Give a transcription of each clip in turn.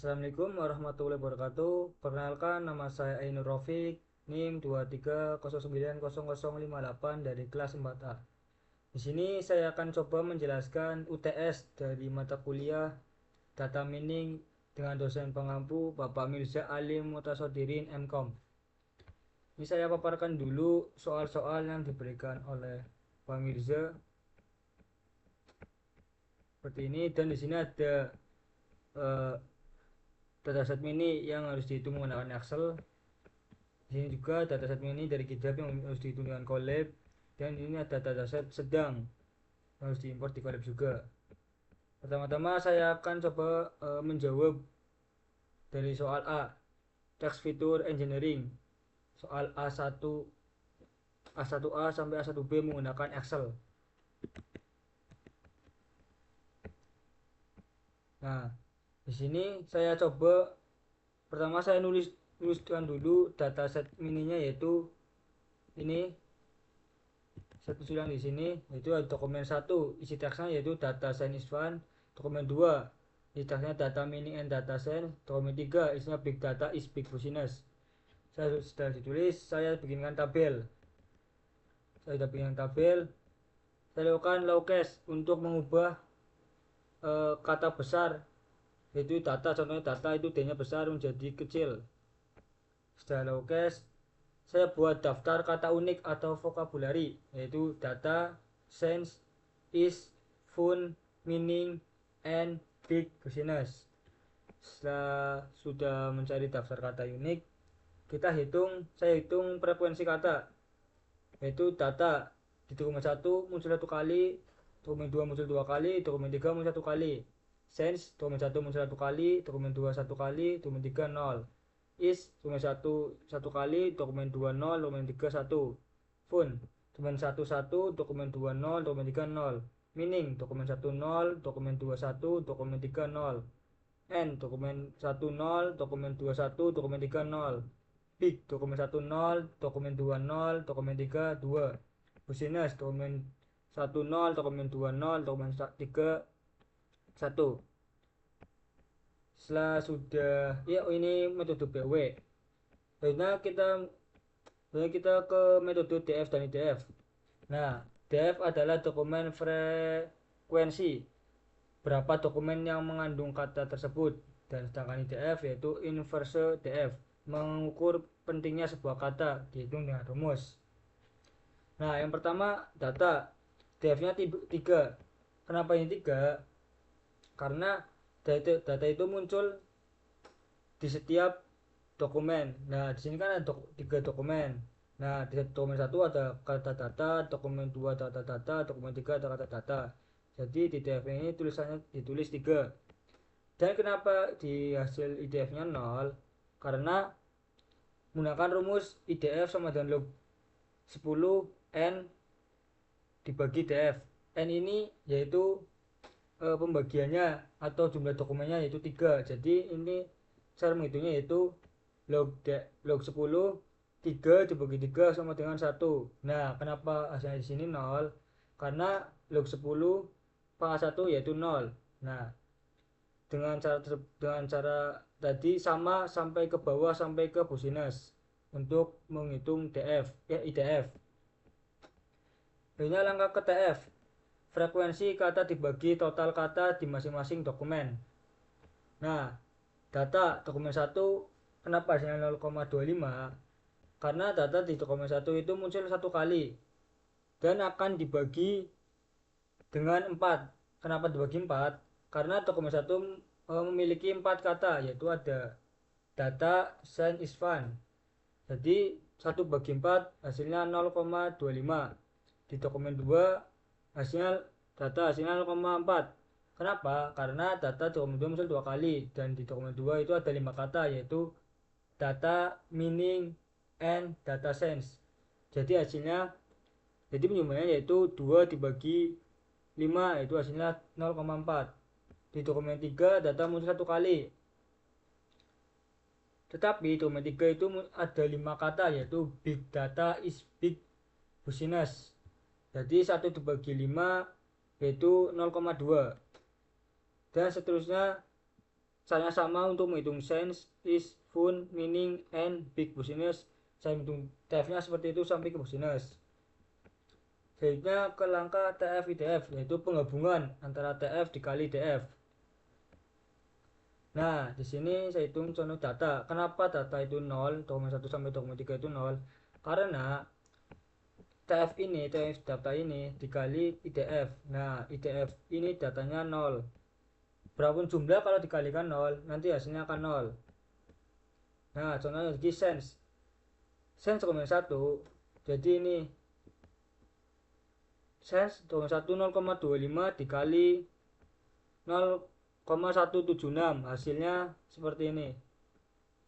Assalamualaikum warahmatullahi wabarakatuh. Perkenalkan, nama saya Ainur Rafiq, NIM 23090058 dari kelas 4A. Di sini saya akan coba menjelaskan UTS dari mata kuliah Data Mining dengan dosen pengampu Bapak Mirza Alim Mutasodirin MKOM. Ini saya paparkan dulu soal-soal yang diberikan oleh Pak Mirza seperti ini, dan di sini ada eh, dataset mini yang harus dihitung menggunakan Excel. Di sini juga dataset mini dari GitHub yang harus dihitung dengan Colab, dan ini ada dataset sedang yang harus diimport di Colab juga. Pertama-tama saya akan coba menjawab dari soal A, text feature engineering, soal A1 A1A sampai A1B menggunakan Excel. Nah, di sini saya coba pertama saya nuliskan dulu dataset mininya, yaitu ini saya tuliskan di sini, yaitu dokumen 1 isi teksnya yaitu data science one, dokumen 2 isi teksnya data mining and data science, dokumen 3 isinya big data is big business. Saya sudah ditulis, saya bikinkan tabel. Saya sudah bikinkan tabel. Saya lakukan lowcase untuk mengubah kata besar, yaitu data, contohnya data itu D nya besar menjadi kecil. Setelah lowcase, saya buat daftar kata unik atau vocabulary, yaitu data, sense, is, fun, meaning, and big business. Setelah sudah mencari daftar kata unik, saya hitung frekuensi kata, yaitu data di dokumen 1 muncul 1 kali, dokumen 2 muncul 2 kali, dokumen 3 muncul 1 kali. Sense, dokumen 1 muncul 1 kali, dokumen 2 1 kali, dokumen 3 0. Is, dokumen 1 kali, dokumen 2 0, dokumen 3 1. Fun, dokumen 1 1, dokumen 2 0, dokumen 3 0. Meaning, dokumen 1 0, dokumen 2 1, dokumen 3 0. N, dokumen 1 0, dokumen 2 1, dokumen 3 0. Big, dokumen 1 0, dokumen 2 0, dokumen 3 2. Business, dokumen 1 0, dokumen 2 0, dokumen 3 1. Setelah sudah, ya ini metode BW. Selanjutnya kita ke metode DF dan IDF. Nah, DF adalah dokumen frekuensi, berapa dokumen yang mengandung kata tersebut, dan sedangkan IDF yaitu inverse DF, mengukur pentingnya sebuah kata, dihitung dengan rumus. Nah, yang pertama data, DF-nya 3. Kenapa ini 3? Karena data itu muncul di setiap dokumen. Nah, di sini kan ada 3 dokumen. Nah, di dokumen 1 ada kata data, dokumen 2 data data, dokumen 3 ada kata data. Jadi di DF ini tulisannya ditulis 3. Dan kenapa di hasil IDF-nya 0? Karena menggunakan rumus IDF sama dengan log 10 N dibagi DF. N ini yaitu pembagiannya atau jumlah dokumennya yaitu 3. Jadi ini cara menghitungnya yaitu log 10 3 dibagi 3 sama dengan 1. Nah, kenapa hasilnya di sini 0? Karena log 10 pangkat 1 yaitu 0. Nah, dengan cara tadi sama sampai ke bawah sampai ke business untuk menghitung IDF. Ini langkah ke TF. Frekuensi kata dibagi total kata di masing-masing dokumen. Nah, data dokumen 1 kenapa hasilnya 0,25? Karena data di dokumen 1 itu muncul 1 kali dan akan dibagi dengan 4. Kenapa dibagi 4? Karena dokumen 1 memiliki 4 kata, yaitu ada data, science, is fun. Jadi 1 bagi 4 hasilnya 0,25. Di dokumen 2 hasilnya hasilnya 0,4. Kenapa? Karena data di dokumen 2 muncul 2 kali, dan di dokumen 2 itu ada 5 kata, yaitu data, meaning, and data sense. Jadi penjumlahnya yaitu 2 dibagi 5, yaitu hasilnya 0,4. Di dokumen 3 data muncul 1 kali, tetapi dokumen 3 itu ada 5 kata, yaitu big data is big business. Jadi 1 dibagi 5 yaitu 0,2, dan seterusnya caranya sama untuk menghitung sense, is, fun, meaning, and big business. Saya menghitung TF nya seperti itu sampai ke business. Selanjutnya ke langkah TF IDF, yaitu penggabungan antara TF dikali DF. Nah, di sini saya hitung contoh data. Kenapa data itu 0, dokumen 1 sampai dokumen 3 itu 0? Karena TF data ini dikali IDF. Nah, IDF ini datanya 0. Berapapun jumlah kalau dikalikan 0, nanti hasilnya akan 0. Nah, contohnya lagi sense. Sense dokumen 1. Jadi ini sense dokumen 1 0,25 dikali 0,176, hasilnya seperti ini.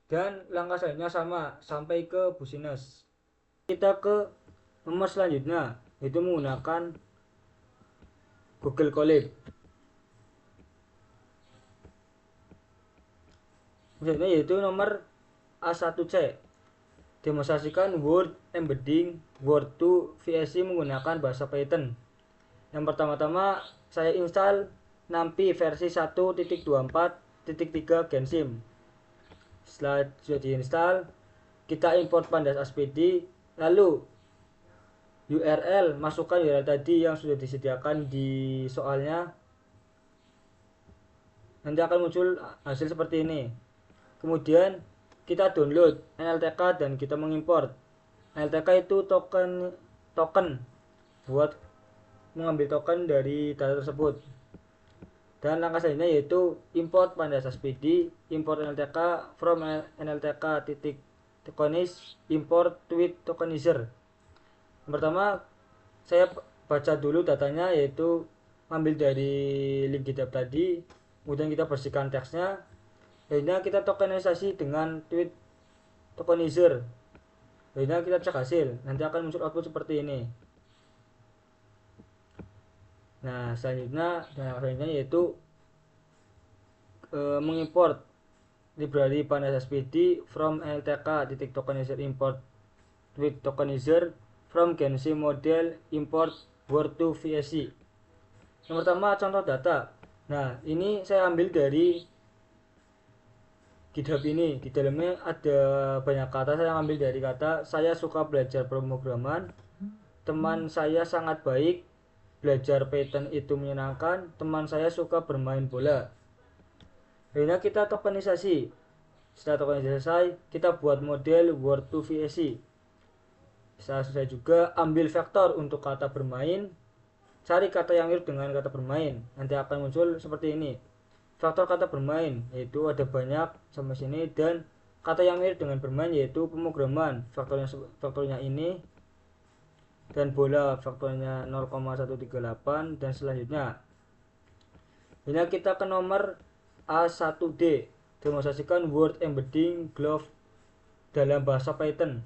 Dan langkah selanjutnya sama sampai ke business. Kita ke nomor selanjutnya, yaitu menggunakan Google Colab. Selanjutnya yaitu nomor A1C, demonstrasikan word embedding word to VSC menggunakan bahasa Python. Yang pertama-tama saya install NumPy versi 1.24.3 Gensim. Setelah sudah diinstal, kita import pandas aspd, lalu URL, masukkan URL tadi yang sudah disediakan di soalnya. Nanti akan muncul hasil seperti ini. Kemudian kita download NLTK dan kita mengimport. NLTK itu token buat mengambil token dari data tersebut. Dan langkah selanjutnya yaitu import pandas aspd, import NLTK from NLTK import tweet tokenizer. Yang pertama saya baca dulu datanya, yaitu ambil dari link GitHub tadi, kemudian kita bersihkan teksnya. Akhirnya kita tokenisasi dengan tweet tokenizer. Akhirnya kita cek hasil, nanti akan muncul output seperti ini. Nah, selanjutnya yaitu mengimport library pandas aspd from NLTK.tokenizer import tweet tokenizer from Gensim model import word to VSC. Yang pertama contoh data. Nah, ini saya ambil dari GitHub ini. Di dalamnya ada banyak kata, saya ambil dari kata saya suka belajar pemrograman, teman saya sangat baik, belajar Python itu menyenangkan, teman saya suka bermain bola. Akhirnya kita tokenisasi. Setelah tokenisasi selesai, kita buat model word to VSC. Setelah selesai juga ambil vektor untuk kata bermain, cari kata yang mirip dengan kata bermain, nanti akan muncul seperti ini. Faktor kata bermain yaitu ada banyak sampai sini, dan kata yang mirip dengan bermain yaitu pemrograman, faktornya ini, dan bola faktornya 0,138 dan selanjutnya. Ini kita ke nomor A1D, demonstrasikan word embedding glove dalam bahasa Python.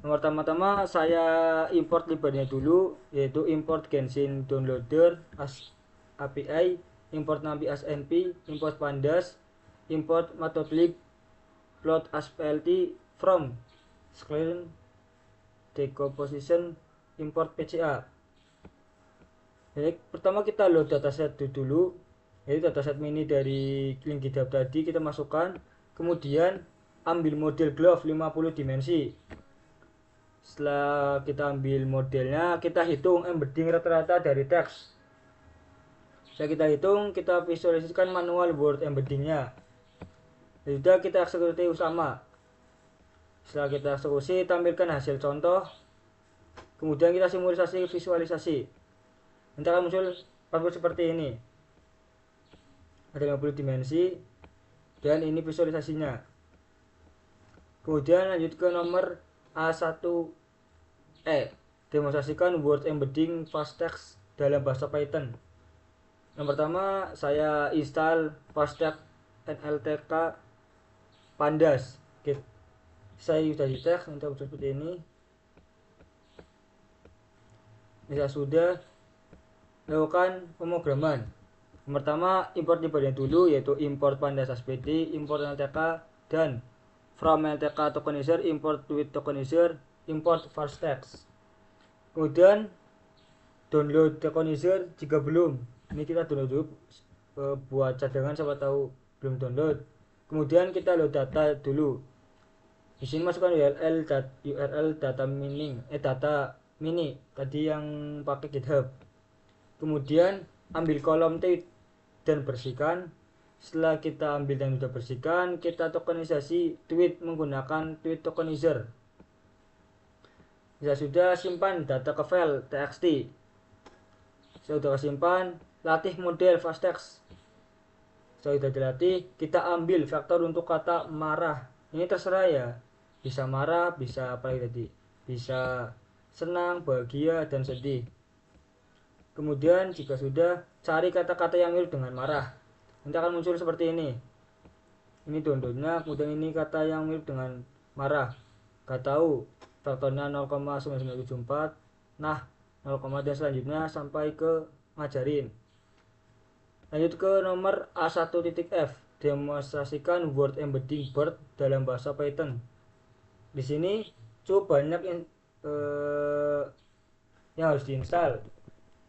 Nomor pertama saya import library dulu, yaitu import Gensim downloader API, import NumPy as NP, import pandas, import matplotlib plot as plt from screen decomposition, import PCA. Jadi pertama kita load dataset dulu, yaitu dataset mini dari link GitHub tadi kita masukkan, kemudian ambil model glove 50 dimensi. Setelah kita ambil modelnya, kita hitung embedding rata-rata dari teks. Setelah kita hitung, kita visualisasikan manual word embeddingnya. Sudah kita eksekusi sama. Setelah kita eksekusi, tampilkan hasil contoh. Kemudian kita simulasi visualisasi. Nanti akan muncul output seperti ini. Ada 50 dimensi dan ini visualisasinya. Kemudian lanjut ke nomor A1E, demonstrasikan word embedding fast text dalam bahasa Python. Yang pertama saya install FastText NLTK pandas. Oke. Saya sudah di teks, nanti seperti ini. Bisa sudah lakukan pemrograman. Yang pertama import library dulu, yaitu import pandas aspd, import NLTK, dan from NLTK tokenizer import tweet tokenizer, import FastText. Kemudian download tokenizer jika belum. Ini kita download dulu buat cadangan, siapa tahu belum download. Kemudian kita load data dulu. Di sini masukkan URL data mini tadi yang pakai GitHub. Kemudian ambil kolom tweet dan bersihkan. Setelah kita ambil dan sudah bersihkan, kita tokenisasi tweet menggunakan tweet tokenizer. Sudah simpan data ke file txt. Sudah simpan, latih model fast text. Sudah dilatih, kita ambil vektor untuk kata marah. Ini terserah ya, bisa marah, bisa apa tadi, bisa senang, bahagia, dan sedih. Kemudian jika sudah, cari kata-kata yang mirip dengan marah. Nanti akan muncul seperti ini. Ini downloadnya, kemudian ini kata yang mirip dengan marah. Gak tahu, vektornya 0,9974. Nah, 0, dan selanjutnya sampai ke ngajarin. Lanjut ke nomor A1.F, demonstrasikan word embedding bird dalam bahasa Python. Di sini cukup banyak yang harus diinstal.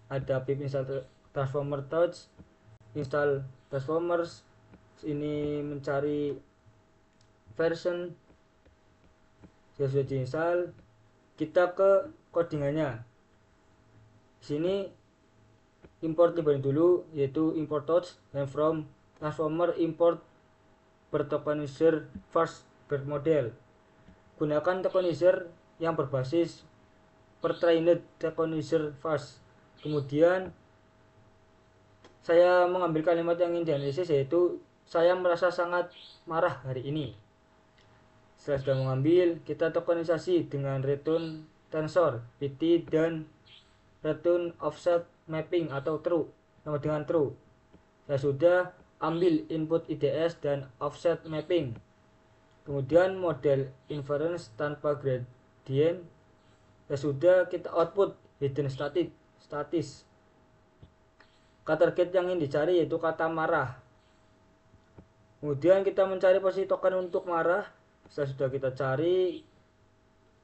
Ada pip install transformer touch, install transformers, ini mencari version. Sudah diinstal, kita ke codingannya. Sini import library dulu, yaitu import touch, dan from transformer import bertokenizer first bird model. Gunakan tokenizer yang berbasis pre-trained tokenizer first. Kemudian saya mengambil kalimat yang ingin dianalisis, yaitu saya merasa sangat marah hari ini. Setelah sudah mengambil, kita tokenisasi dengan return tensor, pt, dan return offset mapping atau true, sama dengan true. Saya sudah ambil input IDS dan offset mapping. Kemudian model inference tanpa gradient. Ya sudah, kita output hidden statis. Kata target yang ingin dicari yaitu kata marah. Kemudian kita mencari posisi token untuk marah. Setelah sudah kita cari,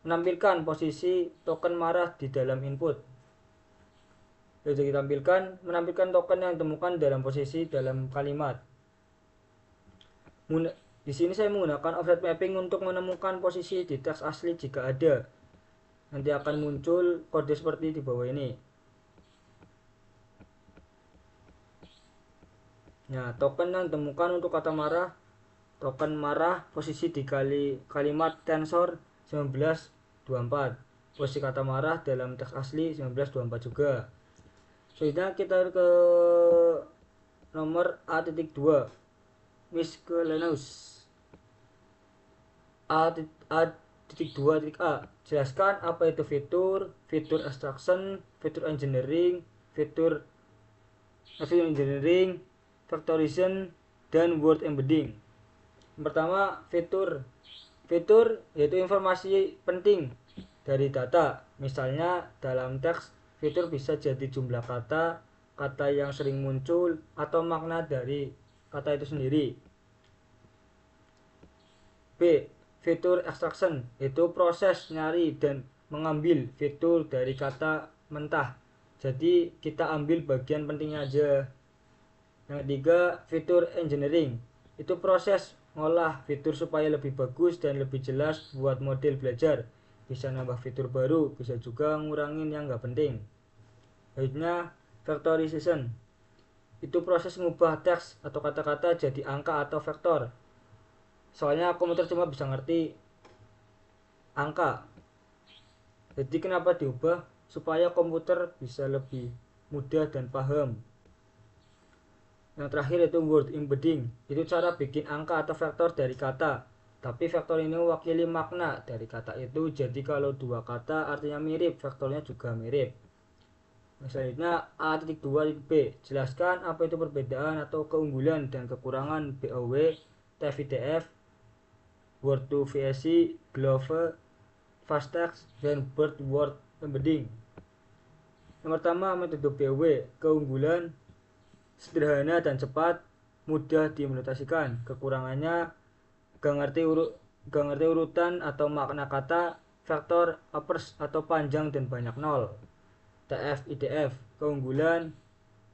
menampilkan posisi token marah di dalam input. Jadi kita menampilkan token yang ditemukan dalam posisi dalam kalimat. Di sini saya menggunakan offset mapping untuk menemukan posisi di teks asli jika ada. Nanti akan muncul kode seperti di bawah ini. Nah, token yang ditemukan untuk kata marah, token marah posisi di kalimat tensor 1924. Posisi kata marah dalam teks asli 1924 juga. Selanjutnya kita ke nomor A.2, miscellaneous. A.2.A, jelaskan apa itu fitur abstraction, fitur engineering, fitur engineering, factorization, dan word embedding. Yang pertama, fitur yaitu informasi penting dari data. Misalnya dalam teks, fitur bisa jadi jumlah kata yang sering muncul, atau makna dari kata itu sendiri. B. Fitur extraction, yaitu proses nyari dan mengambil fitur dari kata mentah. Jadi kita ambil bagian pentingnya aja. Yang ketiga, fitur engineering, itu proses ngolah fitur supaya lebih bagus dan lebih jelas buat model belajar. Bisa nambah fitur baru, bisa juga ngurangin yang nggak penting. Selanjutnya, factorization, itu proses mengubah teks atau kata-kata jadi angka atau vektor. Soalnya komputer cuma bisa ngerti angka. Jadi kenapa diubah? Supaya komputer bisa lebih mudah dan paham. Yang terakhir itu word embedding, itu cara bikin angka atau vektor dari kata, tapi vektor ini mewakili makna dari kata itu. Jadi kalau dua kata artinya mirip, vektornya juga mirip. Selanjutnya A.2.B, jelaskan apa itu perbedaan atau keunggulan dan kekurangan BOW, TF-IDF, word to VSC, Glove, fast text, dan bird word embedding. Yang pertama, metode BOW, keunggulan sederhana dan cepat, mudah diimplementasikan. Kekurangannya gak ngerti urutan atau makna kata, vektor uppers atau panjang dan banyak nol. TF IDF, keunggulan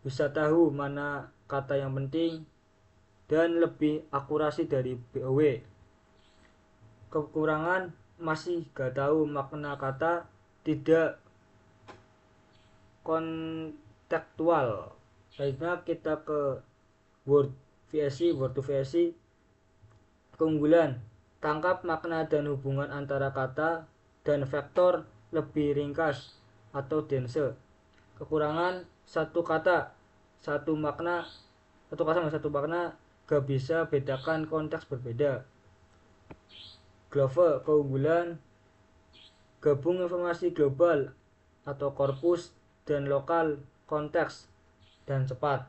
bisa tahu mana kata yang penting, dan lebih akurasi dari BOW. Kekurangan masih gak tahu makna kata, tidak kontekstual. Selanjutnya kita ke word to VSI. Keunggulan, tangkap makna dan hubungan antara kata dan vektor lebih ringkas atau dense. Kekurangan, satu kata satu makna, gak bisa bedakan konteks berbeda. Glove, keunggulan, gabung informasi global atau korpus dan lokal, konteks dan cepat.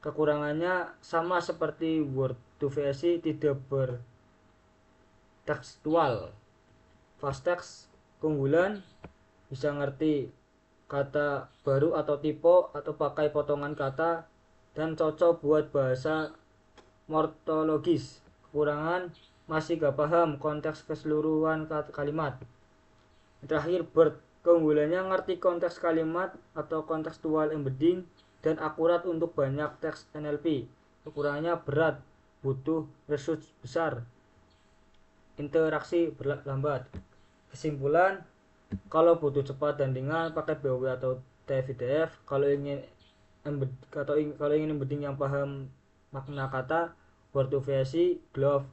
Kekurangannya sama seperti word to VSI, tidak bertekstual. Fast text, keunggulan, bisa ngerti kata baru atau tipe atau pakai potongan kata dan cocok buat bahasa morfologis. Kekurangan, masih gak paham konteks keseluruhan kalimat. Terakhir, BERT, keunggulannya ngerti konteks kalimat atau contextual embedding dan akurat untuk banyak teks NLP. Kekurangannya berat, butuh resource besar, interaksi lambat. Kesimpulan, kalau butuh cepat dan ringan pakai BOW atau TF-IDF. Kalau ingin embedding yang paham makna kata, word to VSI, glove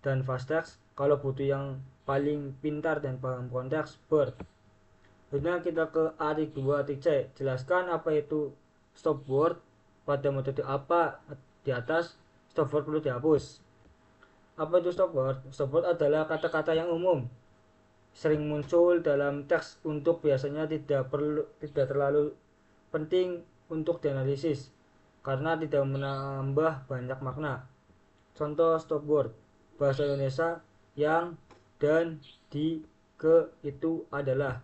dan fast text. Kalau butuh yang paling pintar dan paham konteks, BERT. Selanjutnya kita ke A-2-C. Jelaskan apa itu stop word pada metode apa di atas. Stop word perlu dihapus. Apa itu stop word? Stop word adalah kata-kata yang umum, sering muncul dalam teks untuk biasanya tidak terlalu penting untuk dianalisis karena tidak menambah banyak makna. Contoh stop word bahasa Indonesia: yang, dan, di, ke, itu, adalah.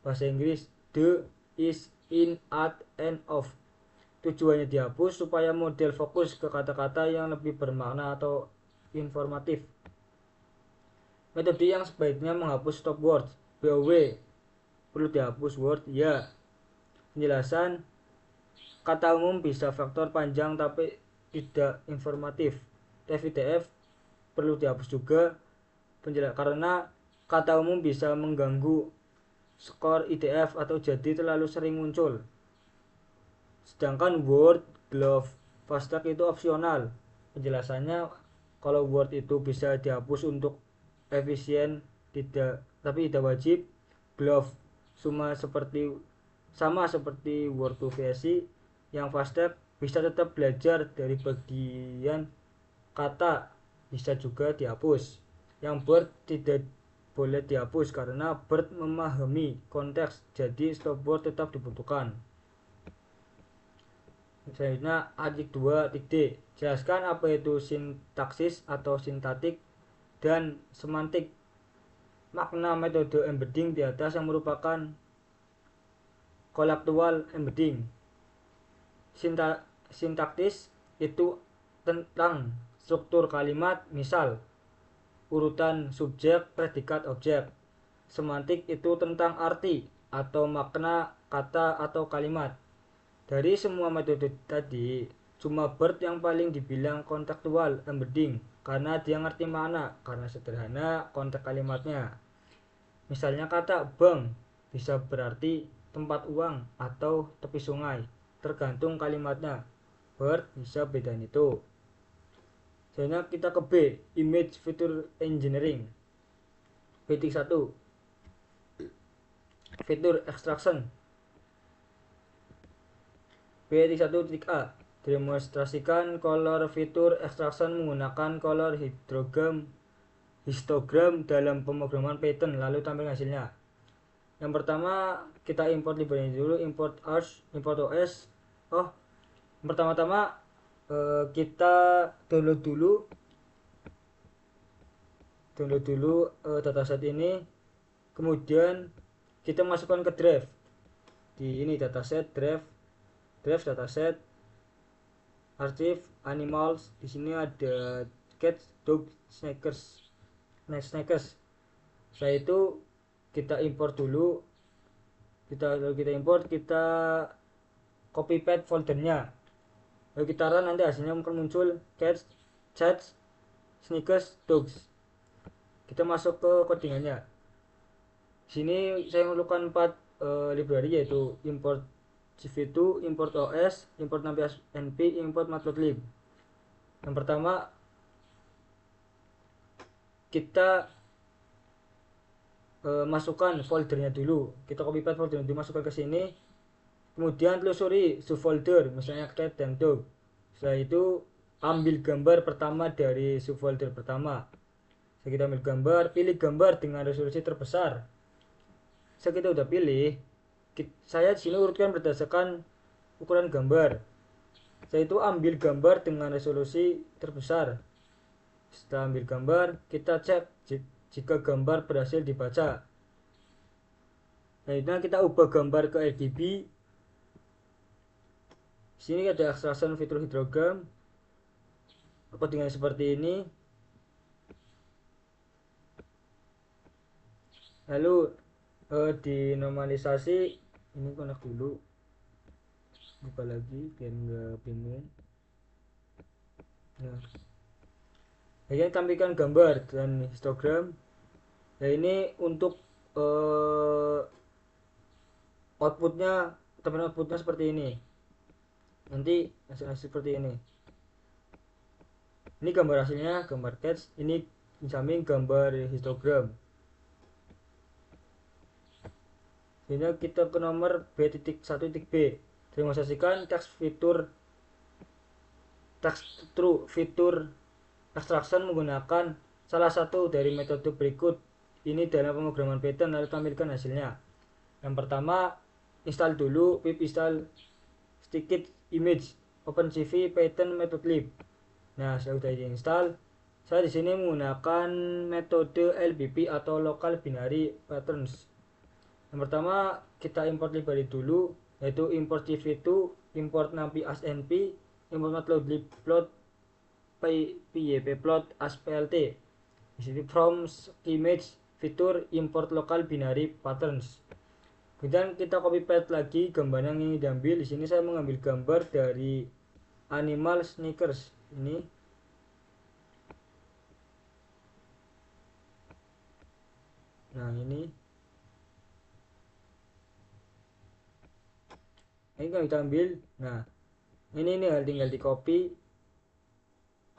Bahasa Inggris: the, is, in, at, and, of. Tujuannya dihapus supaya model fokus ke kata-kata yang lebih bermakna atau informatif. Metode yang sebaiknya menghapus stop words. BOW, perlu dihapus word ya. Penjelasan, kata umum bisa faktor panjang tapi tidak informatif. TF-IDF perlu dihapus juga karena kata umum bisa mengganggu skor IDF atau jadi terlalu sering muncul. Sedangkan word, glove, fast text itu opsional. Penjelasannya, kalau word itu bisa dihapus untuk efisien, tapi tidak wajib. Glove sama seperti word to VSI. Yang fast text bisa tetap belajar dari bagian kata, bisa juga dihapus. Yang BERT tidak boleh dihapus karena BERT memahami konteks, jadi stop word tetap dibutuhkan. Selanjutnya A-2-D. Jelaskan apa itu sintaksis atau sintaktik dan semantik. Makna metode embedding di atas yang merupakan kolektual embedding. Sintaktis itu tentang struktur kalimat, misal urutan subjek, predikat, objek. Semantik itu tentang arti atau makna kata atau kalimat. Dari semua metode tadi, cuma BERT yang paling dibilang kontekstual embedding karena dia ngerti mana, karena sederhana konteks kalimatnya. Misalnya kata bank bisa berarti tempat uang atau tepi sungai, tergantung kalimatnya. BERT bisa bedain itu. Selanjutnya kita ke B, image feature engineering. B-1, feature extraction. B-1.A, demonstrasikan color feature extraction menggunakan color histogram dalam pemrograman Python, lalu tampil hasilnya. Yang pertama kita import library dulu, import OS. Pertama-tama kita download dulu dataset ini, kemudian kita masukkan ke drive. Di ini dataset, drive dataset, archive, animals. Di sini ada cats, dog, snakers. Setelah itu kita import dulu. Kita import, kita copy paste foldernya. lalu kita run, nanti hasilnya akan muncul cats, chats, sneakers, dogs. Kita masuk ke codingannya. Sini saya memerlukan 4 library, yaitu import CV2, import OS, import Nampi NP, import matplotlib. Yang pertama kita masukkan foldernya dulu. Kita copy paste foldernya dulu, masukkan ke sini. Kemudian telusuri subfolder, misalnya cat dan dog. Setelah itu ambil gambar pertama dari subfolder pertama. Setelah kita ambil gambar, pilih gambar dengan resolusi terbesar. Setelah kita udah pilih, saya di sini urutkan berdasarkan ukuran gambar. Setelah itu ambil gambar dengan resolusi terbesar. Setelah ambil gambar, kita cek jika gambar berhasil dibaca. Nah, itu kita ubah gambar ke RGB. Sini ada extraction fitur hidrogram. Dengan seperti ini. Lalu dinormalisasi. Ini konek dulu. Buka lagi biar nggak bingung. Nah, ini tampilkan gambar dan histogram. Nah, ini untuk outputnya, teman outputnya seperti ini. Nanti hasil seperti ini. Ini gambar hasilnya, gambar catch. Ini di samping gambar histogram. Sehingga kita ke nomor B.1.b. Demonstrasikan text fitur extraction menggunakan salah satu dari metode berikut ini dalam pemrograman Python, lalu tampilkan hasilnya. Yang pertama, install dulu pip install stickit image OpenCV Python matplotlib. Nah, saya sudah install. Saya di sini menggunakan metode LBP atau local binary patterns. Yang pertama, kita import library dulu, yaitu import CV2, import Nampi NP, import matplotlib plot pyplot asplt. Di sini from image fitur import local binary patterns. Kemudian kita copy paste lagi gambar yang ingin diambil. Di sini saya mengambil gambar dari animal sneakers ini. Nah, ini kan kita ambil. Nah, ini tinggal di copy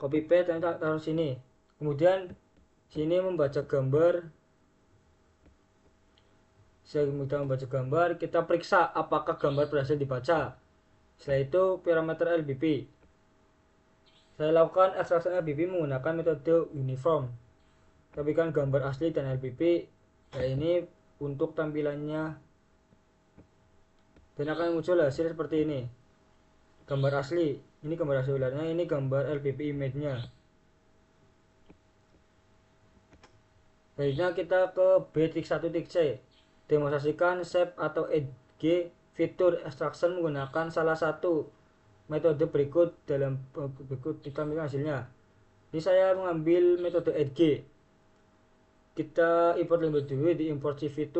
paste dan taruh sini. Kemudian sini membaca gambar. Saya mudah membaca gambar, kita periksa apakah gambar berhasil dibaca. Setelah itu parameter LBP. Saya lakukan ekstraksi LBP menggunakan metode uniform. Tampilkan gambar asli dan LBP. Nah, ini untuk tampilannya, dan akan muncul hasil seperti ini. Gambar asli, ini gambar asli ularnya, ini gambar LBP image-nya. Selanjutnya kita ke B.1.c. Demonstrasikan shape atau edge fitur extraction menggunakan salah satu metode berikut dalam berikut ditampilkan hasilnya. Ini saya mengambil metode edge. Kita import library dulu, di import CV2,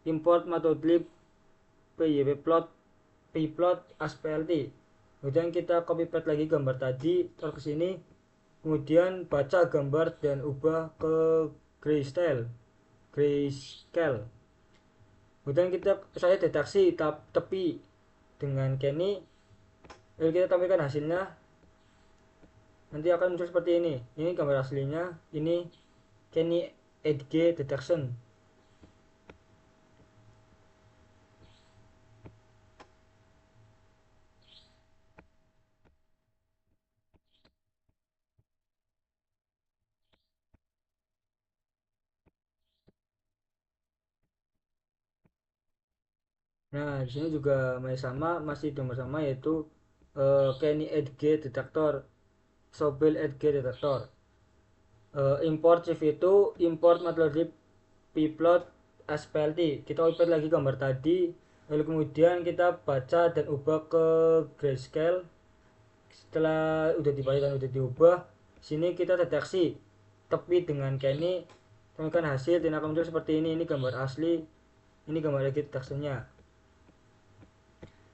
import matplotlib pyplot asplt. Kemudian kita copy paste lagi gambar tadi, taruh ke sini. Kemudian baca gambar dan ubah ke grayscale. Kemudian saya deteksi tepi dengan Kenny. Lalu kita tampilkan hasilnya. Nanti akan muncul seperti ini. Ini gambar aslinya. Ini Kenny edge detection. Nah, di sini juga masih nomor sama, yaitu Kenny edge detector, Sobel edge detector. Import CV2, import matplotlib pyplot asplt. Kita import lagi gambar tadi, lalu kemudian kita baca dan ubah ke grayscale. Setelah udah dibaca dan udah diubah, sini kita deteksi tepi dengan Kenny, temukan hasil dan akan muncul seperti ini. Ini gambar asli, ini gambar edit teksturnya.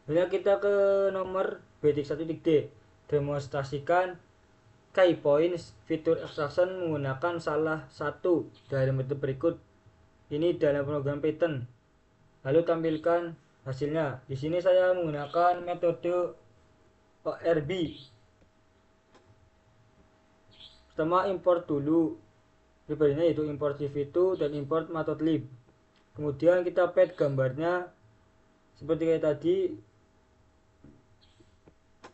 Kemudian kita ke nomor B.1.D demonstrasikan key points fitur extraction menggunakan salah satu dari metode berikut ini dalam program Python. Lalu tampilkan hasilnya. Di sini saya menggunakan metode ORB. Pertama import dulu library-nya yaitu import cv2 dan import matplotlib. Kemudian kita paste gambarnya seperti kayak tadi.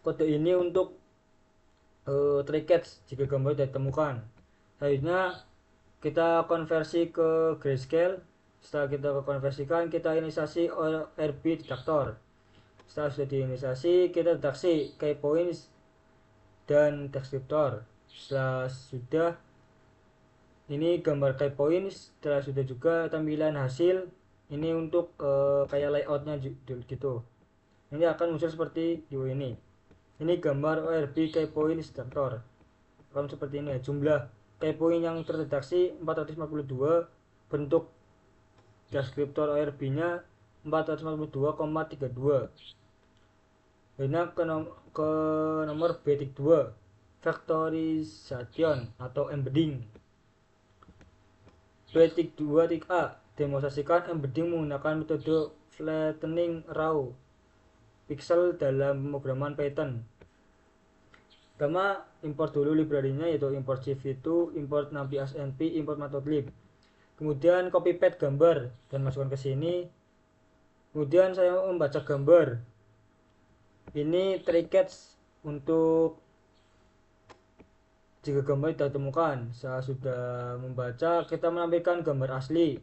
Kode ini untuk try catch jika gambar tidak ditemukan. Selanjutnya kita konversi ke grayscale. Setelah kita konversikan, kita inisiasi ORB detektor. Setelah sudah diinisiasi, kita deteksi key points dan deskriptor. Setelah sudah ini gambar key points, setelah sudah juga tampilan hasil ini untuk kayak layoutnya gitu. Ini akan muncul seperti di ini. Ini gambar ORB key points detektor. Akan seperti ini ya. Jumlah key point yang terdeteksi 452, bentuk deskriptor ORB-nya 442,32. Ini ke nomor B.2 factorization atau embedding. B.2.A demonstrasikan embedding menggunakan metode flattening raw pixel dalam pemrograman Python. Pertama, import dulu library-nya yaitu import cv2, import nampy asnp, import matplotlib. Kemudian copy paste gambar dan masukkan ke sini. Kemudian saya membaca gambar. Ini try catch untuk jika gambar tidak ditemukan. Saya sudah membaca, kita menampilkan gambar asli.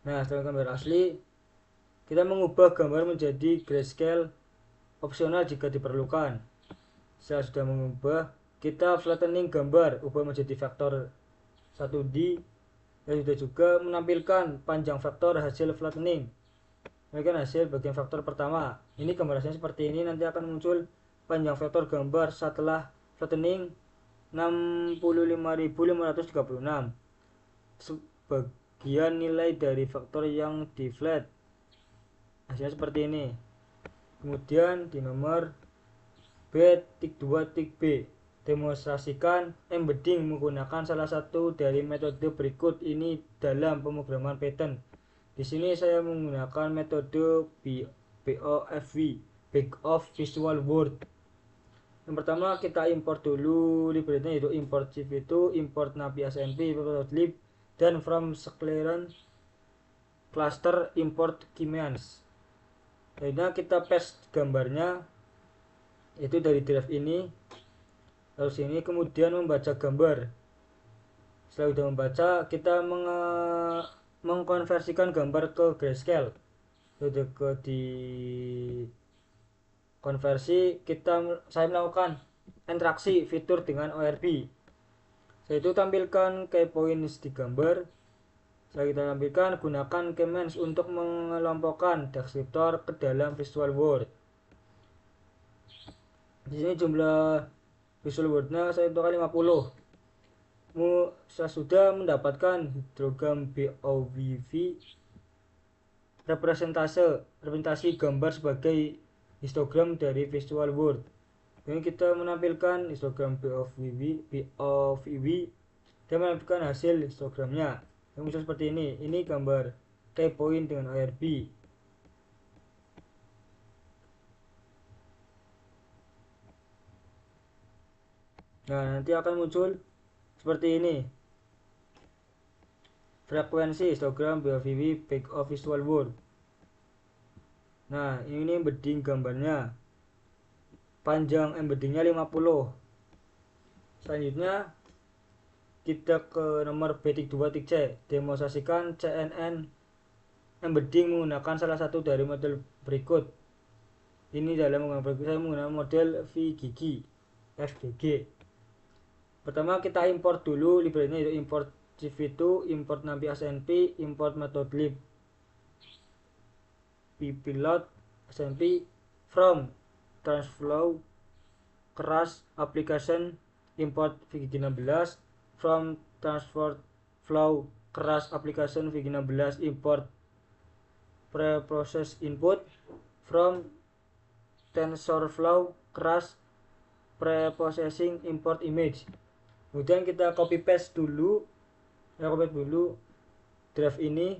Nah, setelah gambar asli, kita mengubah gambar menjadi grayscale opsional jika diperlukan. Setelah sudah mengubah, kita flattening gambar, ubah menjadi vektor 1D. Dan sudah juga menampilkan panjang vektor hasil flattening. Ini kan hasil bagian vektor pertama. Ini gambar hasilnya seperti ini, nanti akan muncul panjang vektor gambar setelah flattening 65.536. Sebagian nilai dari vektor yang di flat. Hasilnya seperti ini. Kemudian di nomor B.2.B demonstrasikan embedding menggunakan salah satu dari metode berikut ini dalam pemrograman Python. Di sini saya menggunakan metode BOFW, Back of Visual Word. Yang pertama kita import dulu library-nya yaitu import cv2, import nampy asnp, import matplotlib, dan from scikit cluster import commands. Selanjutnya kita paste gambarnya itu dari drive ini, lalu sini, kemudian membaca gambar. Setelah sudah membaca, kita mengkonversikan gambar ke grayscale. Sudah di konversi, saya melakukan interaksi fitur dengan ORB. Saya itu tampilkan key points di gambar. Setelah kita tampilkan, gunakan commands untuk mengelompokkan deskriptor ke dalam visual word. Di sini jumlah visual wordnya saya tentukan 50. Saya sudah mendapatkan histogram BOVV representasi gambar sebagai histogram dari visual word. Ini kita menampilkan histogram BOVV dan menampilkan hasil histogramnya. Yang muncul seperti ini. Ini gambar key point dengan ORB. Nah, nanti akan muncul seperti ini. Frekuensi histogram BOVV Back of Visual Word. Nah, ini embedding gambarnya. Panjang embeddingnya 50. Selanjutnya kita ke nomor B.2.C demonstrasikan CNN embedding menggunakan salah satu dari model berikut. Ini dalam saya menggunakan model VGG FGG. Pertama kita import dulu library-nya yaitu import cv2, import nampy asnp, import matplotlib, pilot asnp, from transflow keras application, import VGG16, from transport flow keras application VG16, import preprocess input from TensorFlow crash preprocessing import image. Kemudian kita copy paste dulu draft ini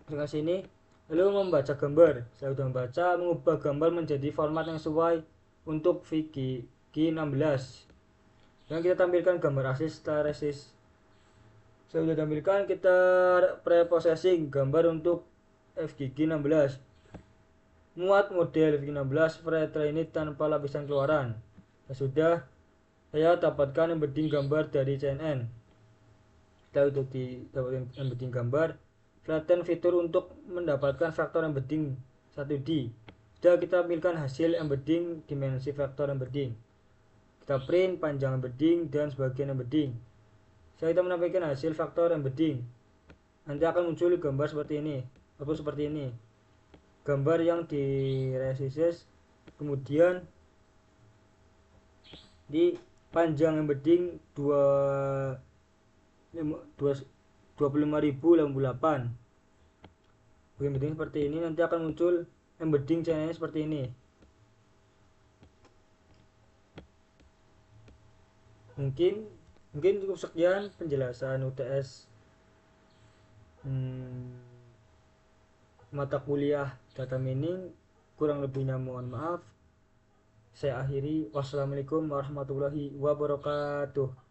ke sini, lalu membaca gambar. Saya sudah membaca, mengubah gambar menjadi format yang sesuai untuk VGG16. Dan kita tampilkan gambar ASIS setelah resist. Saya sudah tampilkan, kita preprocessing gambar untuk FGG16. Muat model FGG16 pre-trained tanpa lapisan keluaran. Sudah saya dapatkan embedding gambar dari CNN. Kita untuk didapatkan embedding gambar, flatten fitur untuk mendapatkan faktor embedding 1D. Sudah kita tampilkan hasil embedding dimensi faktor embedding. Kita print panjang embedding dan sebagian embedding. Saya kita menampilkan hasil faktor embedding. Nanti akan muncul gambar seperti ini ataupun seperti ini. Gambar yang di resist, kemudian di panjang embedding 25.088. Embedding seperti ini, nanti akan muncul embedding channelnya seperti ini. Mungkin cukup sekian penjelasan UTS mata kuliah data mining. Kurang lebihnya mohon maaf. Saya akhiri. Wassalamualaikum warahmatullahi wabarakatuh.